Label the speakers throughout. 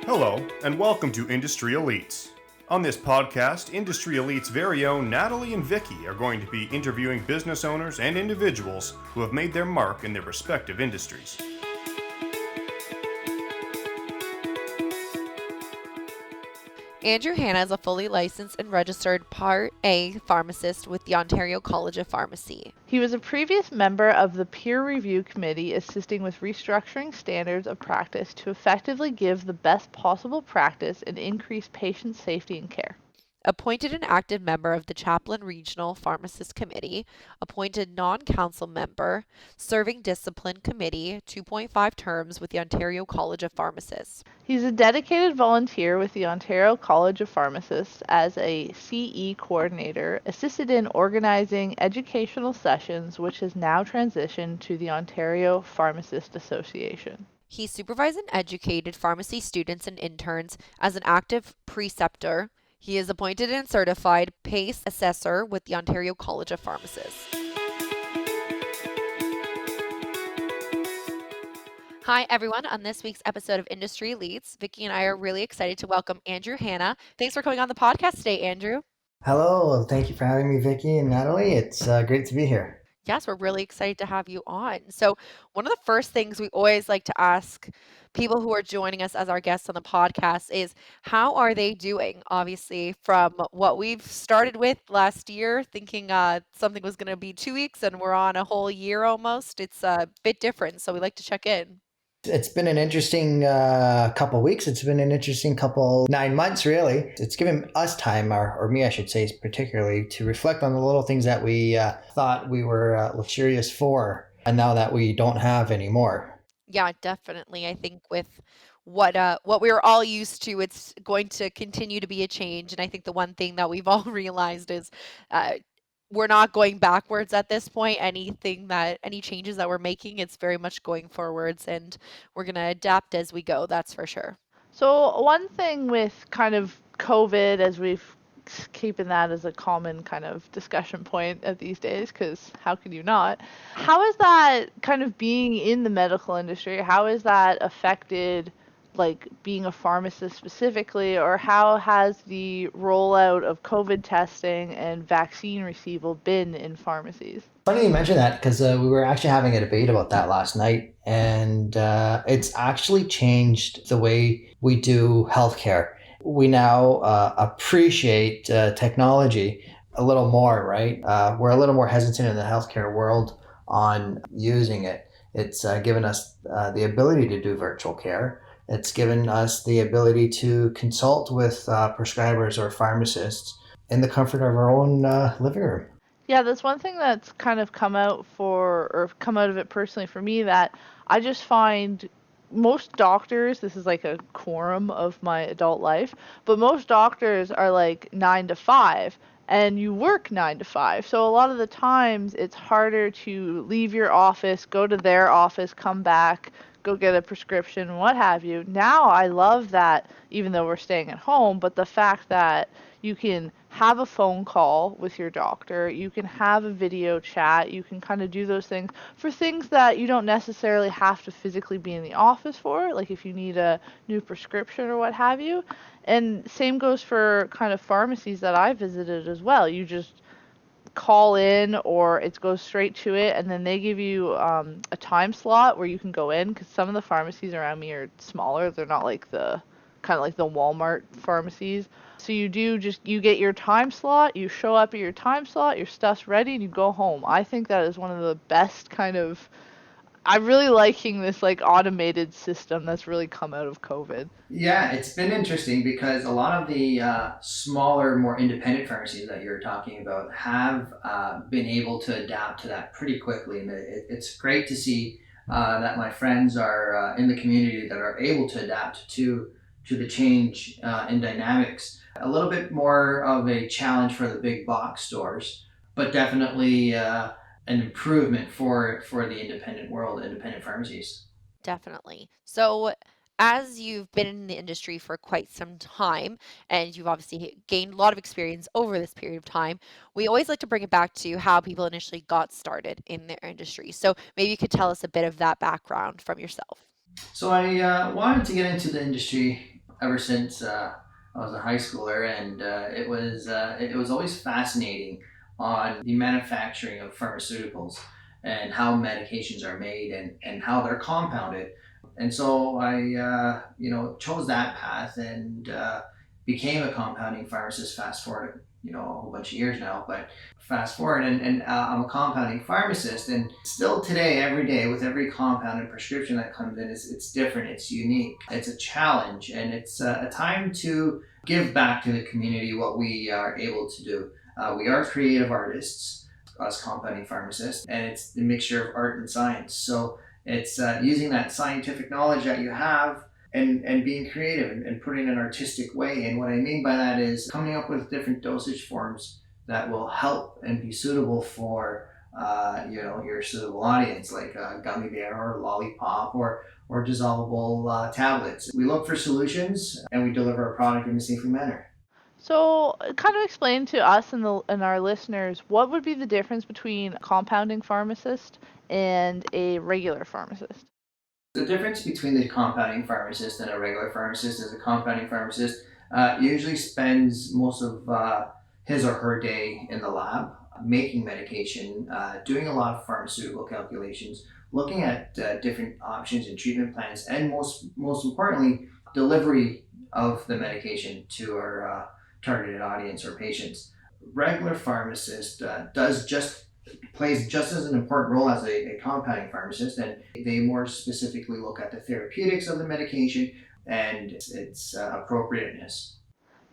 Speaker 1: Hello, and welcome to Industry Elites. On this podcast, Industry Elites' very own Natalie and Vicki are going to be interviewing business owners and individuals who have made their mark in their respective industries.
Speaker 2: Andrew Hanna is a fully licensed and registered Part A pharmacist with the Ontario College of Pharmacy.
Speaker 3: He was a previous member of the peer review committee assisting with restructuring standards of practice to effectively give the best possible practice and increase patient safety and care.
Speaker 2: Appointed an active member of the Chaplain Regional Pharmacist Committee, appointed non-council member, serving Discipline Committee, 2.5 terms with the Ontario College of Pharmacists.
Speaker 3: He's a dedicated volunteer with the Ontario College of Pharmacists as a CE coordinator, assisted in organizing educational sessions, which has now transitioned to the Ontario Pharmacist Association.
Speaker 2: He supervised and educated pharmacy students and interns as an active preceptor. He is appointed and certified PACE assessor with the Ontario College of Pharmacists. Hi, everyone. On this week's episode of Industry Elites, Vicki and I are really excited to welcome Andrew Hanna. Thanks for coming on the podcast today, Andrew.
Speaker 4: Hello. Thank you for having me, Vicki and Natalie. It's great to be here.
Speaker 2: Yes, we're really excited to have you on. So one of the first things we always like to ask people who are joining us as our guests on the podcast is how are they doing? Obviously, from what we've started with last year, thinking something was going to be 2 weeks and we're on a whole year almost. It's a bit different. So we like to check in.
Speaker 4: It's been an interesting couple weeks. It's been an interesting 9 months, really. It's given us time, or me, I should say, particularly, to reflect on the little things that we thought we were luxurious for, and now that we don't have anymore.
Speaker 2: Yeah, definitely. I think with what we were all used to, it's going to continue to be a change. And I think the one thing that we've all realized is we're not going backwards at this point. Any changes that we're making, it's very much going forwards, and we're going to adapt as we go. That's for sure.
Speaker 3: So one thing with kind of COVID, as we've keeping that as a common kind of discussion point at these days, because how could you not? How is that kind of being in the medical industry? How has that affected like being a pharmacist specifically, or how has the rollout of COVID testing and vaccine receival been in pharmacies?
Speaker 4: Funny you mention that, because we were actually having a debate about that last night, and it's actually changed the way we do healthcare. We now appreciate technology a little more, right? We're a little more hesitant in the healthcare world on using it. It's given us the ability to do virtual care. It's given us the ability to consult with prescribers or pharmacists in the comfort of our own living room.
Speaker 3: Yeah, that's one thing that's kind of come out of it personally for me, that I just find most doctors, this is like a quorum of my adult life, but most doctors are like 9 to 5 and you work 9 to 5. So a lot of the times it's harder to leave your office, go to their office, come back, go get a prescription, what have you. Now I love that, even though we're staying at home, but the fact that you can have a phone call with your doctor, you can have a video chat, you can kind of do those things for things that you don't necessarily have to physically be in the office for, like if you need a new prescription or what have you. And same goes for kind of pharmacies that I visited as well. You just call in, or it goes straight to it, and then they give you a time slot where you can go in, because some of the pharmacies around me are smaller. They're not like the kind of like the Walmart pharmacies. So you get your time slot, you show up at your time slot, your stuff's ready, and you go home. I think that is one of the best I'm really liking this like automated system that's really come out of COVID.
Speaker 4: Yeah, it's been interesting because a lot of the smaller, more independent pharmacies that you're talking about have been able to adapt to that pretty quickly. And it's great to see that my friends are in the community that are able to adapt to the change in dynamics. A little bit more of a challenge for the big box stores, but definitely an improvement for the independent world, independent pharmacies.
Speaker 2: Definitely. So as you've been in the industry for quite some time, and you've obviously gained a lot of experience over this period of time, we always like to bring it back to how people initially got started in their industry. So maybe you could tell us a bit of that background from yourself.
Speaker 4: So I wanted to get into the industry ever since I was a high schooler, and it was always fascinating on the manufacturing of pharmaceuticals and how medications are made and how they're compounded. And so I chose that path and became a compounding pharmacist. Fast forward a whole bunch of years now, but fast forward and I'm a compounding pharmacist, and still today, every day, with every compounded prescription that comes in, it's different, it's unique, it's a challenge, and it's a time to give back to the community what we are able to do. We are creative artists, us compounding pharmacists, and it's a mixture of art and science. So it's using that scientific knowledge that you have and being creative and putting an artistic way. And what I mean by that is coming up with different dosage forms that will help and be suitable for your suitable audience, like a gummy bear or lollipop or dissolvable tablets. We look for solutions and we deliver a product in a safe manner.
Speaker 3: So, kind of explain to us and our listeners what would be the difference between a compounding pharmacist and a regular pharmacist?
Speaker 4: The difference between the compounding pharmacist and a regular pharmacist is a compounding pharmacist usually spends most of his or her day in the lab making medication, doing a lot of pharmaceutical calculations, looking at different options and treatment plans, and most importantly, delivery of the medication to our targeted audience or patients. Regular pharmacist plays just as an important role as a compounding pharmacist, and they more specifically look at the therapeutics of the medication and its appropriateness.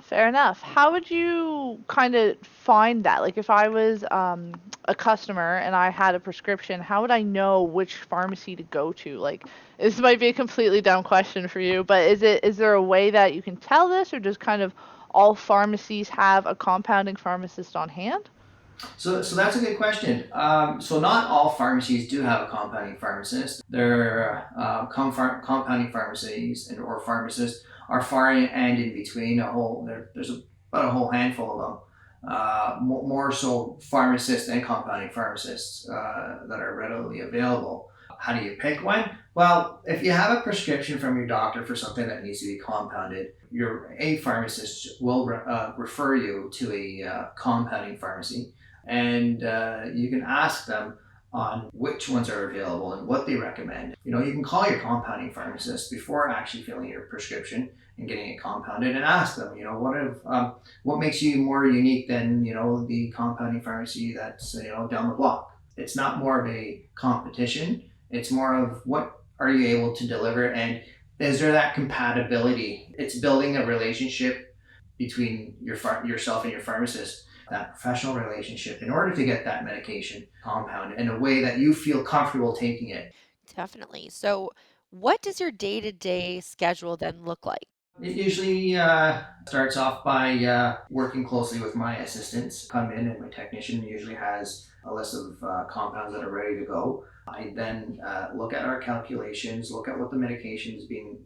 Speaker 3: Fair enough. How would you kind of find that? Like if I was a customer and I had a prescription, how would I know which pharmacy to go to? Like this might be a completely dumb question for you, but is there a way that you can tell this, or does kind of all pharmacies have a compounding pharmacist on hand?
Speaker 4: So that's a good question. So not all pharmacies do have a compounding pharmacist. There are compounding pharmacies or pharmacists are far and in between. There's about a whole handful of them. More so pharmacists and compounding pharmacists that are readily available. How do you pick one? Well, if you have a prescription from your doctor for something that needs to be compounded, a pharmacist will refer you to a compounding pharmacy, and you can ask them on which ones are available and what they recommend. You can call your compounding pharmacist before actually filling your prescription and getting it compounded, and ask them, what makes you more unique than the compounding pharmacy that's down the block. It's not more of a competition. It's more of what are you able to deliver, and is there that compatibility? It's building a relationship between yourself and your pharmacist, that professional relationship, in order to get that medication compounded in a way that you feel comfortable taking it.
Speaker 2: Definitely. So, what does your day-to-day schedule then look like?
Speaker 4: It usually starts off by working closely with my assistants. Come in, and my technician usually has a list of compounds that are ready to go. I then look at our calculations, look at what the medication is being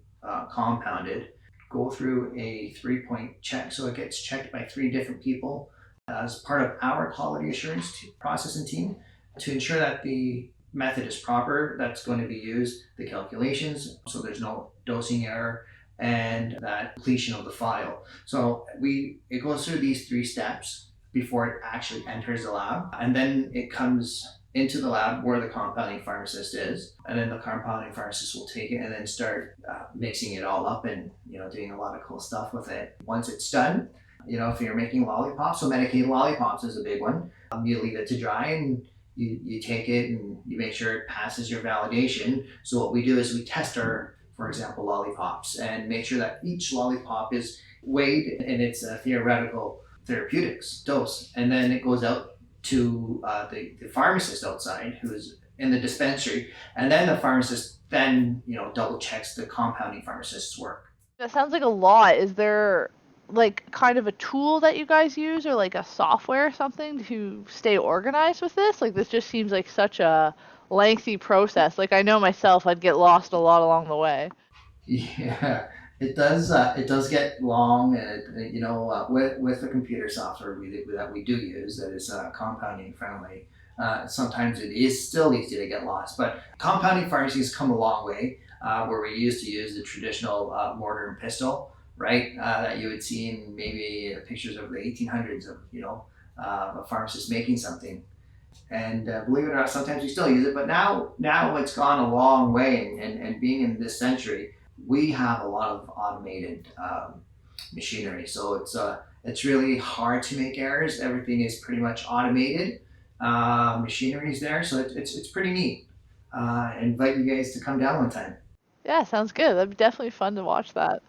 Speaker 4: compounded, go through a 3-point check. So it gets checked by 3 different people as part of our quality assurance processing team to ensure that the method is proper that's going to be used, the calculations, so there's no dosing error, and that completion of the file. So it goes through these 3 steps before it actually enters the lab, and then it comes into the lab where the compounding pharmacist is, and then the compounding pharmacist will take it and then start mixing it all up and doing a lot of cool stuff with it. Once it's done, if you're making lollipops, so medicated lollipops is a big one. You leave it to dry, and you take it and you make sure it passes your validation. So what we do is we test our, for example, lollipops, and make sure that each lollipop is weighed in its theoretical therapeutics dose, and then it goes out to the pharmacist outside who is in the dispensary, and then the pharmacist then double checks the compounding pharmacist's work.
Speaker 3: That sounds like a lot. Is there like kind of a tool that you guys use, or like a software or something to stay organized with this? Like this just seems like such a lengthy process. Like I know myself, I'd get lost a lot along the way.
Speaker 4: Yeah, it does. It does get long, and with the computer software that we do use that is compounding friendly. Sometimes it is still easy to get lost, but compounding pharmacies come a long way. Where we used to use the traditional mortar and pestle right? That you would see in maybe pictures of the 1800s of, a pharmacist making something. And believe it or not, sometimes we still use it, but now it's gone a long way. And being in this century, we have a lot of automated machinery. So it's really hard to make errors. Everything is pretty much automated. Machinery is there, so it's pretty neat. I invite you guys to come down one time.
Speaker 3: Yeah, sounds good. That'd be definitely fun to watch that.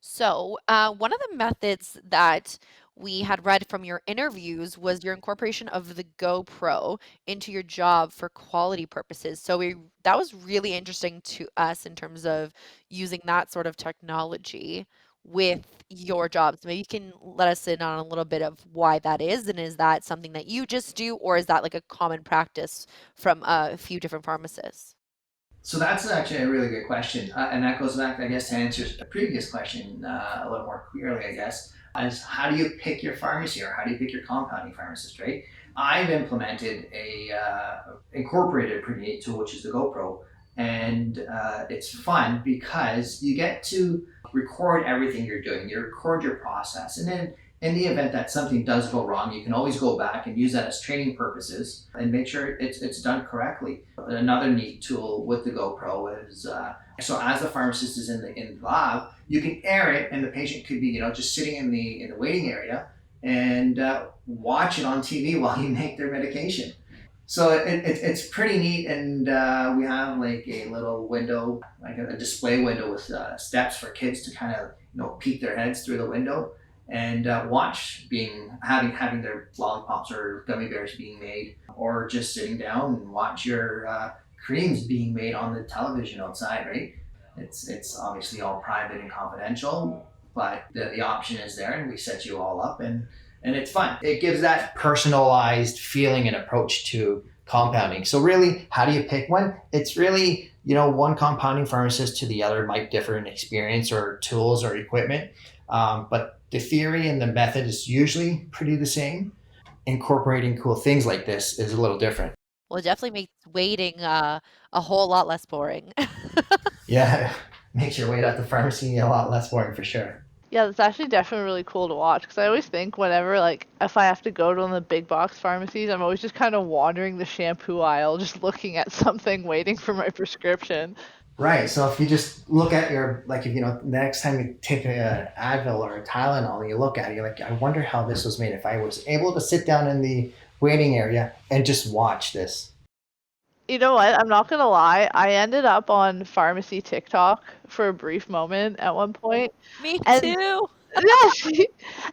Speaker 2: So, one of the methods that we had read from your interviews was your incorporation of the GoPro into your job for quality purposes. So that was really interesting to us in terms of using that sort of technology with your jobs. Maybe you can let us in on a little bit of why that is, and is that something that you just do, or is that like a common practice from a few different pharmacists?
Speaker 4: So that's actually a really good question, and that goes back, I guess, to answer a previous question a little more clearly, I guess, as how do you pick your pharmacy or how do you pick your compounding pharmacist, right? I've implemented incorporated a pretty neat tool, which is the GoPro, and it's fun because you get to record everything you're doing. You record your process, and then in the event that something does go wrong, you can always go back and use that as training purposes and make sure it's done correctly. Another neat tool with the GoPro is so as the pharmacist is in the lab, you can air it, and the patient could be just sitting in the waiting area and watch it on TV while you make their medication. So it's pretty neat, and we have like a little window, like a display window with steps for kids to kind of peek their heads through the window and watch having their lollipops or gummy bears being made, or just sitting down and watch your creams being made on the television outside, right? It's obviously all private and confidential, but the option is there, and we set you all up, and it's fun. It gives that personalized feeling and approach to compounding. So really, how do you pick one? It's really, one compounding pharmacist to the other might differ in experience or tools or equipment, but the theory and the method is usually pretty the same. Incorporating cool things like this is a little different.
Speaker 2: Well, it definitely makes waiting a whole lot less boring.
Speaker 4: Yeah, makes your wait at the pharmacy a lot less boring for sure.
Speaker 3: Yeah, that's actually definitely really cool to watch, because I always think whenever, like, if I have to go to one of the big box pharmacies, I'm always just kind of wandering the shampoo aisle, just looking at something, waiting for my prescription.
Speaker 4: Right. So if you just look at the next time you take an Advil or a Tylenol and you look at it, you're like, I wonder how this was made. If I was able to sit down in the waiting area and just watch this.
Speaker 3: You know what? I'm not gonna lie. I ended up on pharmacy TikTok for a brief moment at one point.
Speaker 2: Me
Speaker 3: And
Speaker 2: too.
Speaker 3: yes,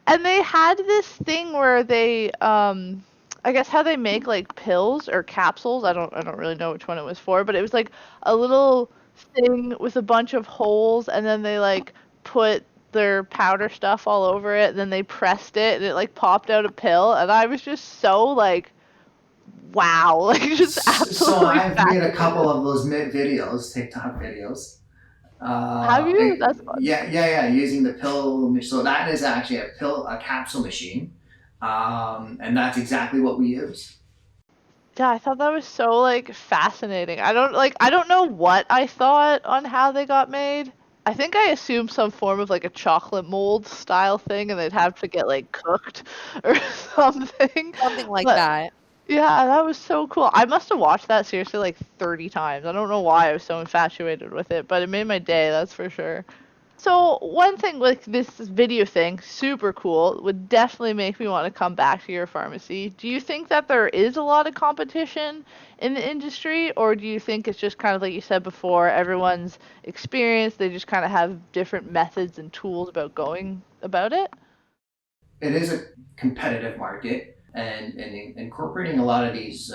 Speaker 3: and they had this thing where they, I guess how they make like pills or capsules. I don't really know which one it was for, but it was like a little thing with a bunch of holes, and then they like put their powder stuff all over it, and then they pressed it, and it like popped out a pill, and I was just so like, wow, like just
Speaker 4: So
Speaker 3: absolutely
Speaker 4: I've made a
Speaker 3: fascinated.
Speaker 4: couple of those videos, TikTok videos.
Speaker 3: Have you? That's fun.
Speaker 4: Yeah, using the pill. So that is actually a capsule machine, and that's exactly what we use.
Speaker 3: Yeah, I thought that was so like fascinating. I don't know what I thought on how they got made. I think I assumed some form of like a chocolate mold style thing, and they'd have to get like cooked or something.
Speaker 2: Something like
Speaker 3: But
Speaker 2: that.
Speaker 3: yeah, that was so cool. I must have watched that seriously like 30 times. I don't know why I was so infatuated with it, but it made my day, that's for sure. So one thing with this video thing, super cool, would definitely make me want to come back to your pharmacy. Do you think that there is a lot of competition in the industry, or do you think it's just kind of like you said before, everyone's experienced, they just kind of have different methods and tools about going about it?
Speaker 4: It is a competitive market, and incorporating a lot of these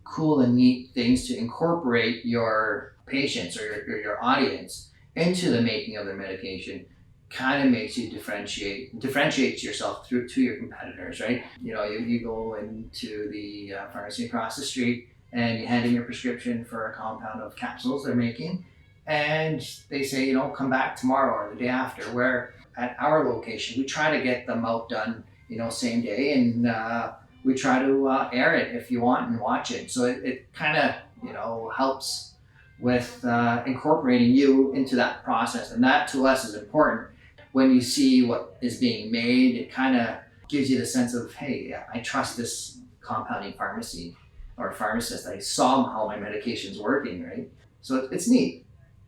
Speaker 4: cool and neat things to incorporate your patients or your audience into the making of their medication kind of makes you differentiates yourself to your competitors, right? You go into the pharmacy across the street and you hand in your prescription for a compound of capsules they're making, and they say, come back tomorrow or the day after. Where at our location, we try to get them out done, same day, and we try to air it if you want and watch it. So it kind of, helps with incorporating you into that process, and that to us is important. when you see what is being made, it kind of gives you the sense of, hey, I trust this compounding pharmacy or pharmacist. I saw how my medication's working, right? So it's neat.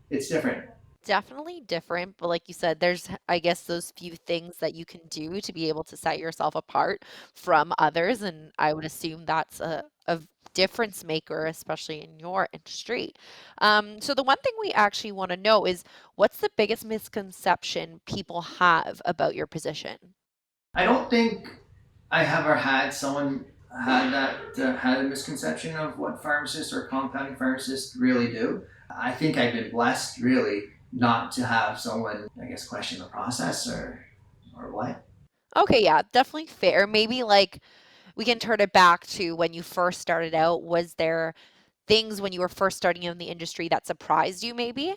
Speaker 4: It's different.
Speaker 2: Definitely different, but like you said, there's, I guess, those few things that you can do to be able to set yourself apart from others, and I would assume that's a difference maker, especially in your industry. So the one thing we actually want to know is what's the biggest misconception people have about your position?
Speaker 4: I don't think I have ever had someone had a misconception of what pharmacists or compounding pharmacists really do. I think I've been blessed really not to have someone, I guess, question the process or what.
Speaker 2: Okay, yeah, definitely fair. Maybe like we can turn it back to when you first started out. Was there things when you were first starting in the industry that surprised you, maybe?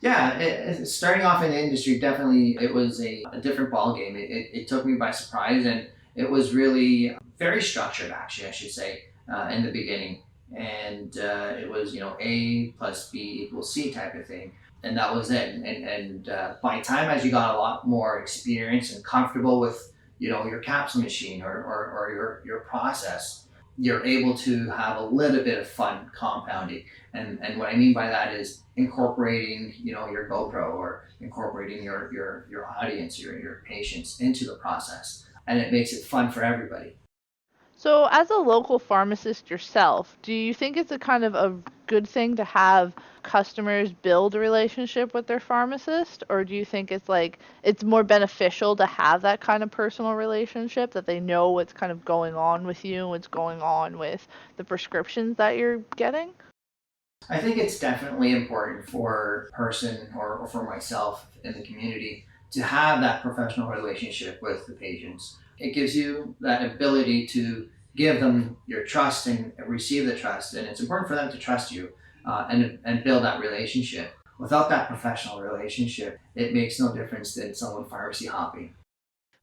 Speaker 4: Yeah, starting off in the industry, definitely it was a different ball game. It took me by surprise, and it was really very structured, actually, I should say, in the beginning. And it was, A plus B equals C type of thing. And that was it. And by time as you got a lot more experience and comfortable with, your capsule machine or your process, you're able to have a little bit of fun compounding. And what I mean by that is incorporating, your GoPro or incorporating your audience, your patients into the process. And it makes it fun for everybody.
Speaker 3: So, as a local pharmacist yourself, do you think it's a kind of a good thing to have customers build a relationship with their pharmacist, or do you think it's like it's more beneficial to have that kind of personal relationship that they know what's kind of going on with you, what's going on with the prescriptions that you're getting?
Speaker 4: I think it's definitely important for a person or for myself in the community to have that professional relationship with the patients. It gives you that ability to give them your trust and receive the trust, and it's important for them to trust you and build that relationship. Without that professional relationship, it makes no difference than someone pharmacy hopping.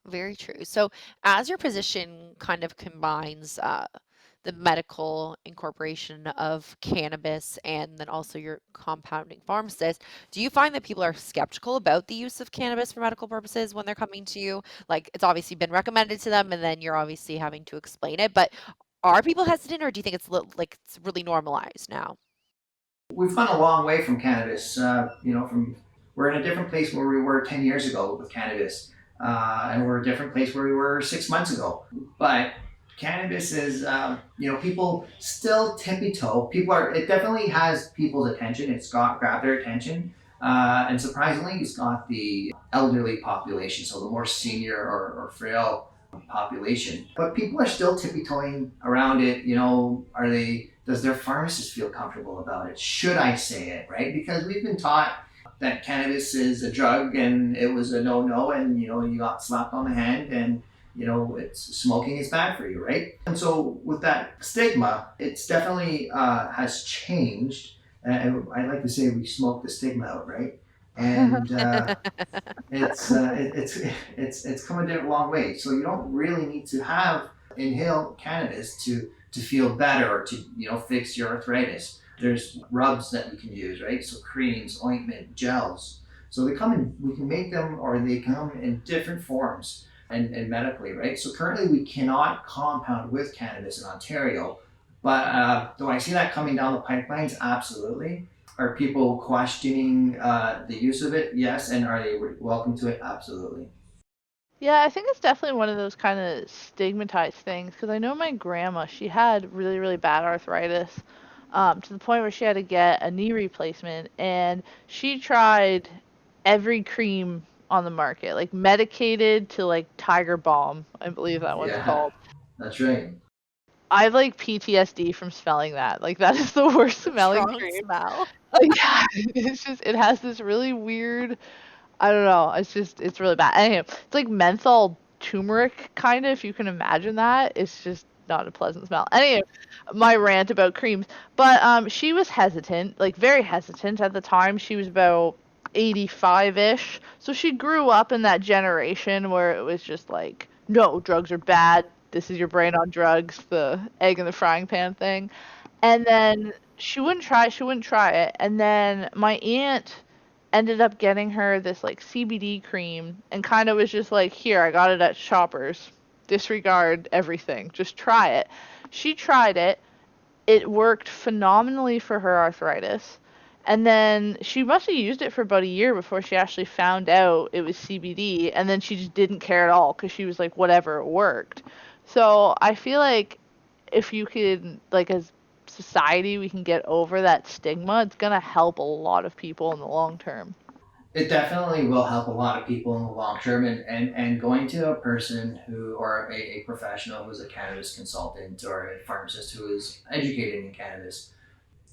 Speaker 2: Very true. So, as your position kind of combines the medical incorporation of cannabis and then also your compounding pharmacist, do you find that people are skeptical about the use of cannabis for medical purposes when they're coming to you? Like, it's obviously been recommended to them, and then you're obviously having to explain it. But are people hesitant, or do you think it's like it's really normalized now?
Speaker 4: We've come a long way from cannabis. From we're in a different place where we were 10 years ago with cannabis, and we're a different place where we were 6 months ago. But cannabis is, people still tippy toe. People are. It definitely has people's attention. It's got grabbed their attention, and surprisingly, it's got the elderly population, so the more senior or frail population. But people are still tippy toeing around it. Are they? Does their pharmacist feel comfortable about it? Should I say it, right? Because we've been taught that cannabis is a drug and it was a no-no, and you got slapped on the hand, and it's smoking is bad for you, right? And so with that stigma, it's definitely has changed. And I like to say we smoked the stigma out, right? And it's come a long way. So you don't really need to have inhale cannabis to feel better or to fix your arthritis. There's rubs that you can use, right? So creams, ointment, gels. So we can make them, or they come in different forms and medically, right? So currently we cannot compound with cannabis in Ontario, but do I see that coming down the pipelines? Absolutely. Are people questioning the use of it? Yes. And are they welcome to it? Absolutely.
Speaker 3: Yeah, I think it's definitely one of those kind of stigmatized things because I know my grandma, she had really, really bad arthritis, to the point where she had to get a knee replacement, and she tried every cream on the market, like medicated to like Tiger Balm, I believe that one's
Speaker 4: Yeah,
Speaker 3: called.
Speaker 4: that's right.
Speaker 3: I have like PTSD from smelling that. Like that is the worst
Speaker 2: The
Speaker 3: smelling
Speaker 2: strong
Speaker 3: cream.
Speaker 2: smell.
Speaker 3: Yeah, it's just it has this really weird, I don't know. It's really bad. Anyway, it's like menthol turmeric kind of, if you can imagine that. It's just not a pleasant smell. Anyway, my rant about creams. But she was hesitant, like very hesitant at the time. She was about 85-ish. So she grew up in that generation where it was just like, no, drugs are bad. This is your brain on drugs, the egg in the frying pan thing. And then she wouldn't try it. And then my aunt ended up getting her this like CBD cream and kind of was just like, here, I got it at Shoppers. Disregard everything. Just try it. She tried it. It worked phenomenally for her arthritis. And then she must have used it for about a year before she actually found out it was CBD. And then she just didn't care at all because she was like, whatever, it worked. So I feel like if you could, like, as society, we can get over that stigma, it's going to help a lot of people in the long term.
Speaker 4: It definitely will help a lot of people in the long term, and going to a person who, or a professional who's a cannabis consultant or a pharmacist who is educated in cannabis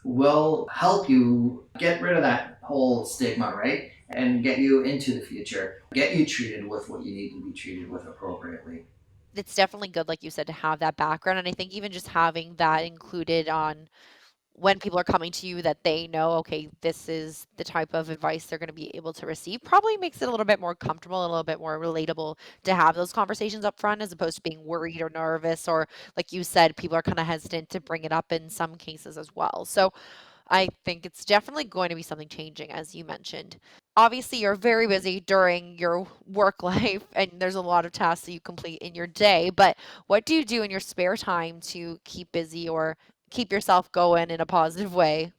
Speaker 4: will help you get rid of that whole stigma, right? And get you into the future, get you treated with what you need to be treated with appropriately.
Speaker 2: It's definitely good, like you said, to have that background. And I think even just having that included on when people are coming to you, that they know, okay, this is the type of advice they're going to be able to receive, probably makes it a little bit more comfortable, a little bit more relatable to have those conversations up front, as opposed to being worried or nervous, or like you said, people are kind of hesitant to bring it up in some cases as well. So I think it's definitely going to be something changing, as you mentioned. Obviously, you're very busy during your work life, and there's a lot of tasks that you complete in your day. But what do you do in your spare time to keep busy or keep yourself going in a positive way?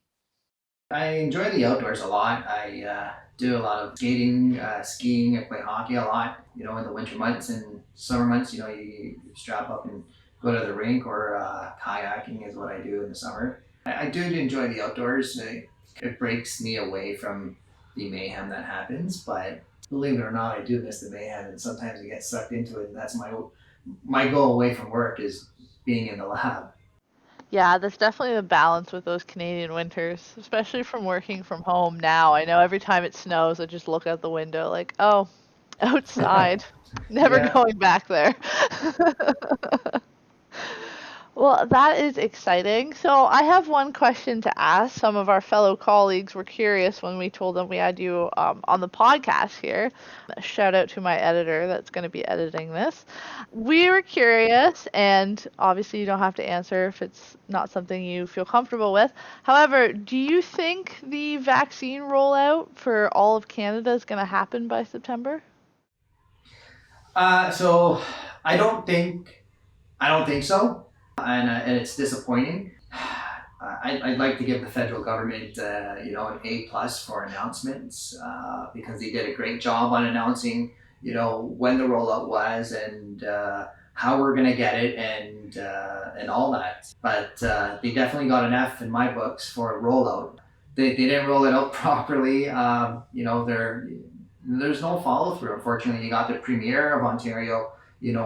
Speaker 4: I enjoy the outdoors a lot. I do a lot of skating, skiing. I play hockey a lot. You know, in the winter months and summer months, you know, you strap up and go to the rink, or kayaking is what I do in the summer. I do enjoy the outdoors. It breaks me away from the mayhem that happens, but believe it or not, I do miss the mayhem, and sometimes I get sucked into it. And that's my goal away from work is being in the lab.
Speaker 3: Yeah, that's definitely the balance with those Canadian winters, especially from working from home now. I know every time it snows, I just look out the window like, oh, outside. Never
Speaker 4: Yeah.
Speaker 3: going back there. Well, that is exciting. So I have one question to ask. Some of our fellow colleagues were curious when we told them we had you on the podcast here. Shout out to my editor that's going to be editing this. We were curious, and obviously you don't have to answer if it's not something you feel comfortable with. However, do you think the vaccine rollout for all of Canada is going to happen by September?
Speaker 4: So I don't think so, and it's disappointing. I'd like to give the federal government, an A plus for announcements, because they did a great job on announcing, when the rollout was, and how we're gonna get it, and all that. But they definitely got an F in my books for rollout. They didn't roll it out properly. There's no follow through. Unfortunately, you got the premier of Ontario,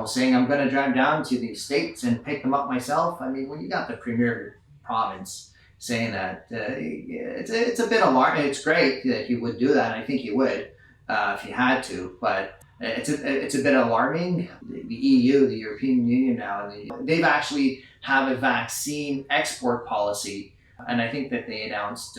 Speaker 4: saying I'm going to drive down to the states and pick them up myself. I mean, when you got the premier of your province saying that, it's a bit alarming. It's great that he would do that. And I think he would if he had to, but it's a bit alarming. The EU, the European Union now, they've actually have a vaccine export policy, and I think that they announced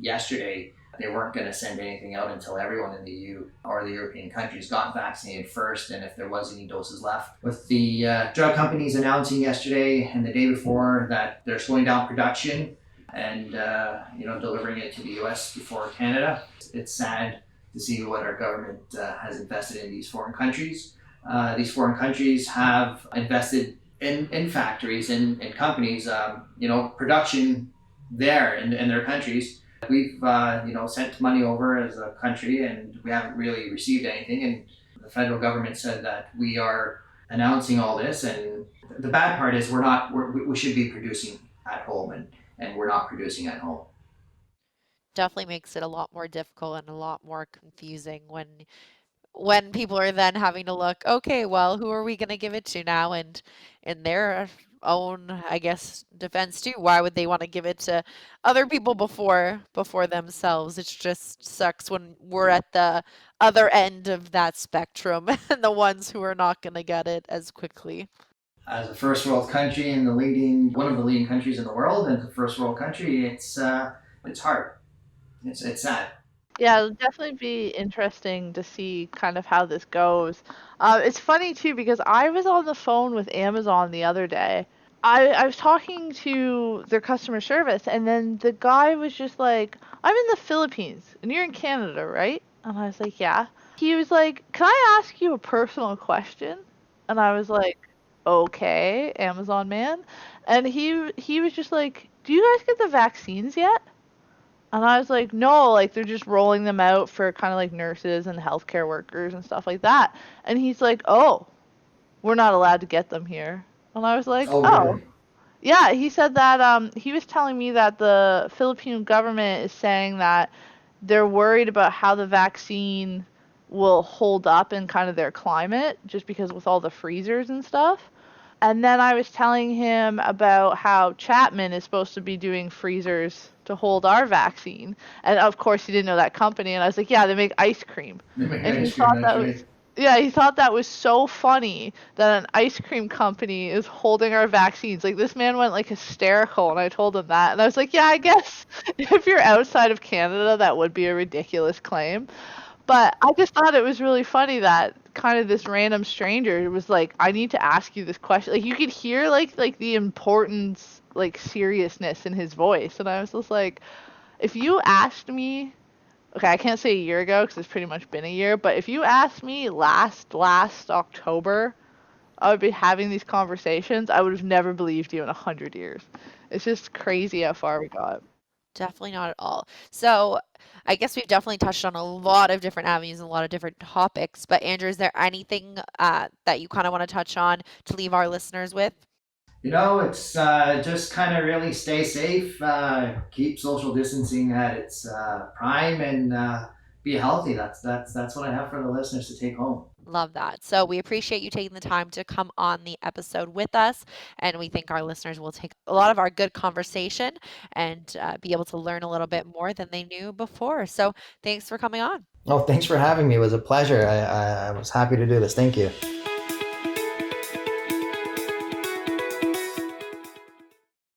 Speaker 4: yesterday they weren't going to send anything out until everyone in the EU or the European countries got vaccinated first, and if there was any doses left. With the drug companies announcing yesterday and the day before that they're slowing down production and delivering it to the US before Canada, it's sad to see what our government has invested in these foreign countries. These foreign countries have invested in factories and companies, production there in their countries. We've sent money over as a country, and we haven't really received anything. And the federal government said that we are announcing all this, and the bad part is we should be producing at home, and we're not producing at home.
Speaker 2: Definitely makes it a lot more difficult and a lot more confusing when people are then having to look, okay, well, who are we going to give it to now? And in their own, I guess, defense too, why would they want to give it to other people before themselves? It just sucks when we're at the other end of that spectrum and the ones who are not going to get it as quickly.
Speaker 4: As a first world country and one of the leading countries in the world, and the first world country, it's hard. It's sad.
Speaker 3: Yeah, it'll definitely be interesting to see kind of how this goes. It's funny too because I was on the phone with Amazon the other day, I was talking to their customer service, and then the guy was just like, I'm in the Philippines, and you're in Canada, right? And I was like, yeah. He was like, can I ask you a personal question? And I was like, okay, Amazon man. And he was just like, do you guys get the vaccines yet? And I was like, no, like they're just rolling them out for kind of like nurses and healthcare workers and stuff like that. And he's like, oh, we're not allowed to get them here. And I was like,
Speaker 4: Oh,
Speaker 3: oh.
Speaker 4: really?
Speaker 3: Yeah, he said that he was telling me that the Philippine government is saying that they're worried about how the vaccine will hold up in kind of their climate just because with all the freezers and stuff. And then I was telling him about how Chapman is supposed to be doing freezers to hold our vaccine. And of course, he didn't know that company. And I was like, yeah, they make ice cream.
Speaker 4: They make
Speaker 3: And he
Speaker 4: ice cream,
Speaker 3: thought
Speaker 4: that's
Speaker 3: that was,
Speaker 4: right.
Speaker 3: yeah, he thought that was so funny that an ice cream company is holding our vaccines. Like, this man went like hysterical. And I told him that. And I was like, yeah, I guess if you're outside of Canada, that would be a ridiculous claim. But I just thought it was really funny that kind of this random stranger was like, I need to ask you this question. Like you could hear like the importance, like seriousness in his voice. And I was just like, if you asked me, okay, I can't say a year ago because it's pretty much been a year, but if you asked me last October, I would be having these conversations, I would have never believed you in 100 years. It's just crazy how far we got.
Speaker 2: Definitely not at all. So I guess we've definitely touched on a lot of different avenues and a lot of different topics. But Andrew, is there anything that you kind of want to touch on to leave our listeners with?
Speaker 4: It's just kind of really stay safe, keep social distancing at its prime, and be healthy. That's what I have for the listeners to take home.
Speaker 2: Love that. So we appreciate you taking the time to come on the episode with us, and we think our listeners will take a lot of our good conversation and be able to learn a little bit more than they knew before. So thanks for coming on.
Speaker 4: Oh, thanks for having me. It was a pleasure. I was happy to do this. Thank you.